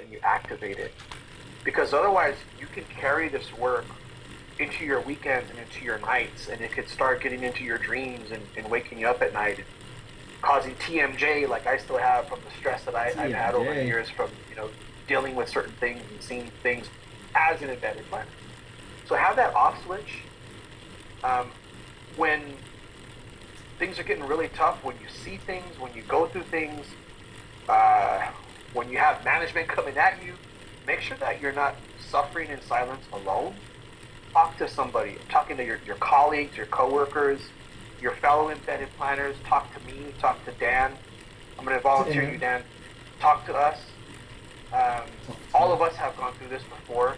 and you activate it. Because otherwise, you can carry this work into your weekends and into your nights, and it could start getting into your dreams and waking you up at night, causing TMJ like I still have from the stress that I've had over the years from dealing with certain things and seeing things as an embedded planner. So have that off switch when things are getting really tough, when you see things, when you go through things, when you have management coming at you. Make sure that you're not suffering in silence alone. Talk to somebody. Talking to your colleagues, your coworkers, your fellow embedded planners. Talk to me. Talk to Dan. I'm going to volunteer you, Dan. Talk to us. All of us have gone through this before.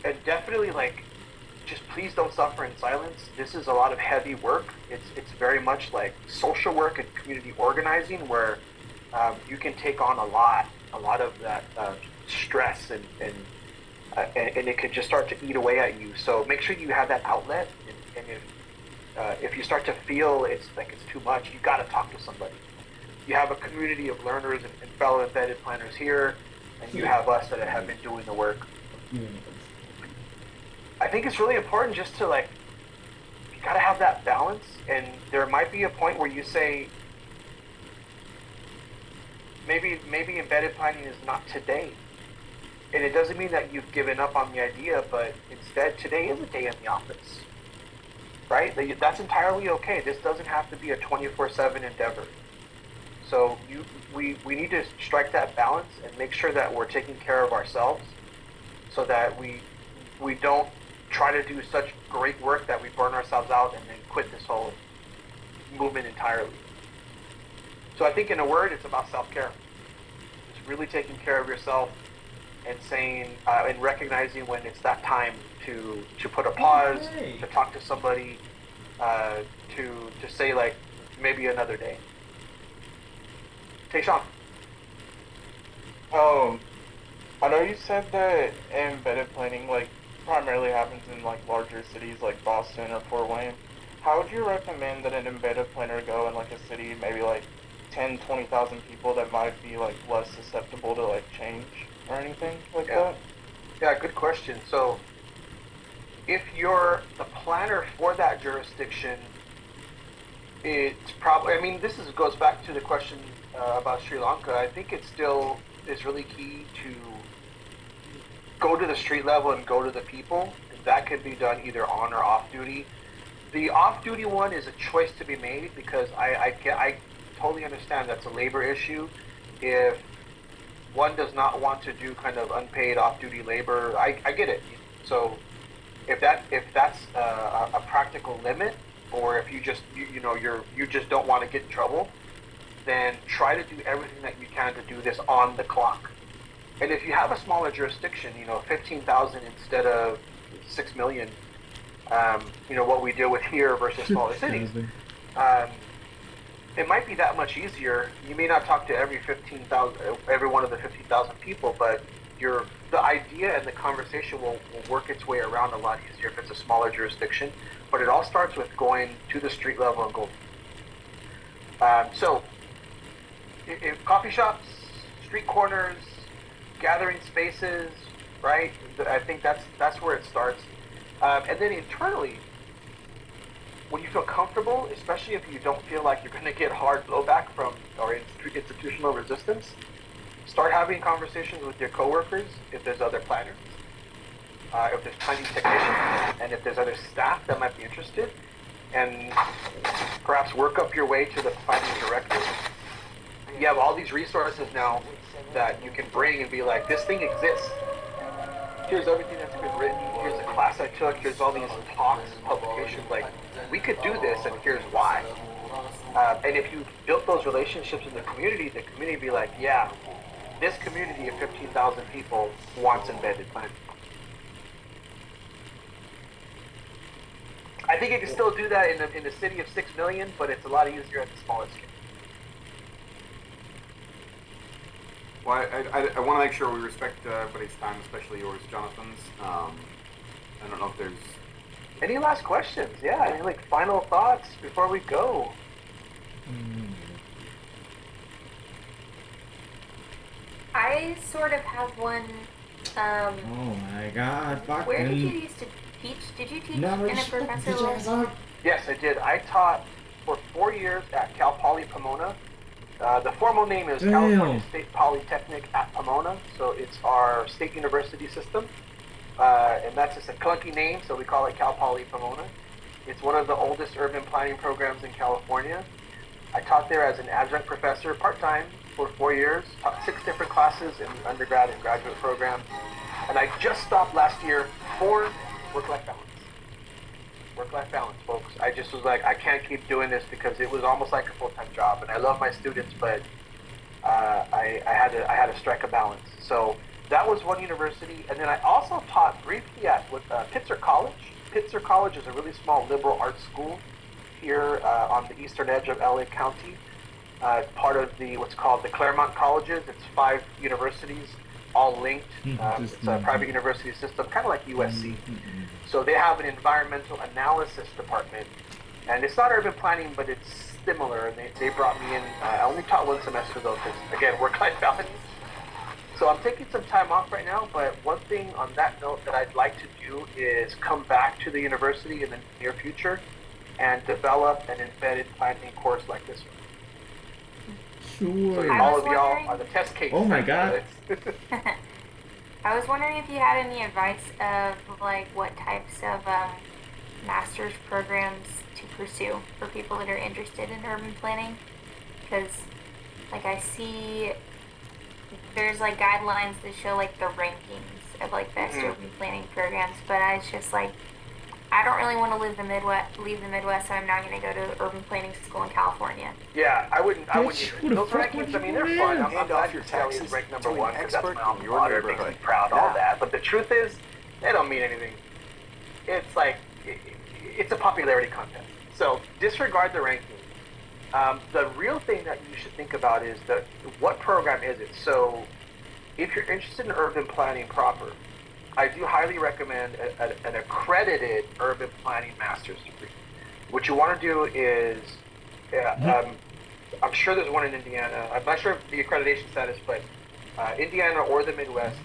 And definitely, just please don't suffer in silence. This is a lot of heavy work. It's very much like social work and community organizing, where you can take on a lot of that stress and it could just start to eat away at you. So make sure you have that outlet. And if you start to feel it's too much, you got to talk to somebody. You have a community of learners and fellow embedded planners here, and you have us that have been doing the work. I think it's really important just to you got to have that balance. And there might be a point where you say, maybe embedded planning is not today. And it doesn't mean that you've given up on the idea, but instead today is a day in the office, right? That's entirely okay. This doesn't have to be a 24/7 endeavor. So we need to strike that balance and make sure that we're taking care of ourselves, so that we don't try to do such great work that we burn ourselves out and then quit this whole movement entirely. So I think in a word, it's about self-care. It's really taking care of yourself and saying and recognizing when it's that time to put a pause, to talk to somebody, to say maybe another day. Tayshawn. I know you said that embedded planning primarily happens in larger cities like Boston or Fort Wayne. How would you recommend that an embedded planner go in a city maybe 10, 20,000 people that might be less susceptible to change or anything that? Yeah, good question. So if you're the planner for that jurisdiction, it's probably, this goes back to the question about Sri Lanka. I think it still is really key to go to the street level and go to the people. That can be done either on or off duty. The off duty one is a choice to be made, because I totally understand that's a labor issue. If one does not want to do kind of unpaid off-duty labor, I get it. So if that's a practical limit, or if you just you just don't want to get in trouble, then try to do everything that you can to do this on the clock. And if you have a smaller jurisdiction, 15,000 instead of 6 million, what we deal with here versus smaller cities. It might be that much easier. You may not talk to every one of the 15,000 people, but the idea and the conversation will work its way around a lot easier if it's a smaller jurisdiction. But it all starts with going to the street level and go. So, in coffee shops, street corners, gathering spaces, right? I think that's where it starts. And then internally, when you feel comfortable, especially if you don't feel like you're going to get hard blowback or institutional resistance, start having conversations with your coworkers if there's other planners, if there's planning technicians, and if there's other staff that might be interested, and perhaps work up your way to the planning director. You have all these resources now that you can bring and be like, this thing exists. Here's everything that's been written. Here's a class I took. Here's all these talks, publications. We could do this, and here's why. And if you built those relationships in the community would be like, yeah, this community of 15,000 people wants embedded planning. I think you can still do that in the city of 6 million, but it's a lot easier at the smaller scale. Well, I want to make sure we respect everybody's time, especially yours, Jonathan's. I don't know if there's... Any last questions? Yeah, any final thoughts before we go? I I sort of have one. Oh my god, fucking. Where did you used to teach? Did you teach No, in a shut the professor bitch role? ass up. Yes, I did. I taught for 4 years at Cal Poly Pomona. The formal name is Damn. California State Polytechnic at Pomona, so it's our state university system. And that's just a clunky name, so we call it Cal Poly Pomona. It's one of the oldest urban planning programs in California. I taught there as an adjunct professor part-time for 4 years, taught 6 different classes in the undergrad and graduate program. And I just stopped last year for work-life balance. Work-life balance, folks. I just was like, I can't keep doing this because it was almost like a full-time job. And I love my students, but I had to strike a balance. So that was one university. And then I also taught briefly at Pitzer College. Pitzer College is a really small liberal arts school here on the eastern edge of LA County. Part of what's called the Claremont Colleges. It's 5 universities, all linked. It's a private university system, kind of like USC. So they have an environmental analysis department, and it's not urban planning, but it's similar. And they brought me in. I only taught 1 semester though, because again, work-life balance. So I'm taking some time off right now, but one thing on that note that I'd like to do is come back to the university in the near future and develop an embedded planning course like this one. So Sure. all of y'all are the test case. Oh my god. I was wondering if you had any advice of like what types of master's programs to pursue for people that are interested in urban planning, because like I see there's like guidelines that show like the rankings of like best urban planning programs, but it's just like I don't really want to leave the Midwest, so I'm not going to go to urban planning school in California. Yeah, I wouldn't. Bitch, who the Those fuck rankings, would I mean, you they're go fun. in? I'm Hand glad off your your Kelly taxes is ranked number to an 1 because that's expert my alma in your mater, makes me neighborhood. proud, all Yeah. that. But the truth is, they don't mean anything. It's like it's a popularity contest. So disregard the ranking. The real thing that you should think about is what program is it? So if you're interested in urban planning proper, I do highly recommend an accredited urban planning master's degree. What you want to do is, I'm sure there's one in Indiana. I'm not sure of the accreditation status, but Indiana or the Midwest,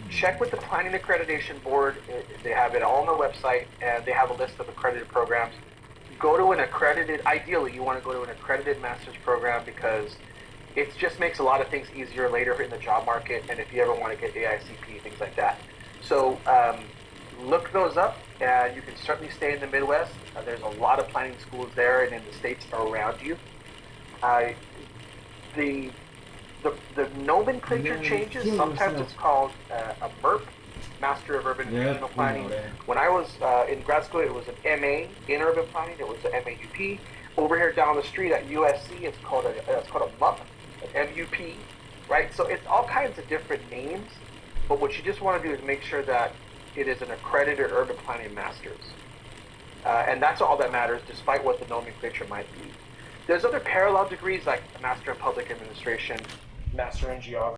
check with the Planning Accreditation Board. They have it all on their website, and they have a list of accredited programs. Go to an accredited, ideally you want to go to an accredited master's program because it just makes a lot of things easier later in the job market, and if you ever want to get AICP, things like that. So look those up, and you can certainly stay in the Midwest. There's a lot of planning schools there and in the states around you. The nomenclature changes. Sometimes it's called a MERP, Master of Urban and Regional Planning. When I was in grad school, it was an MA in Urban Planning. It was an MAUP. Over here down the street at USC, it's called a MUP, an MUP, right? So it's all kinds of different names. But what you just want to do is make sure that it is an accredited urban planning master's. And that's all that matters, despite what the nomenclature might be. There's other parallel degrees like a Master in Public Administration, Master in Geography.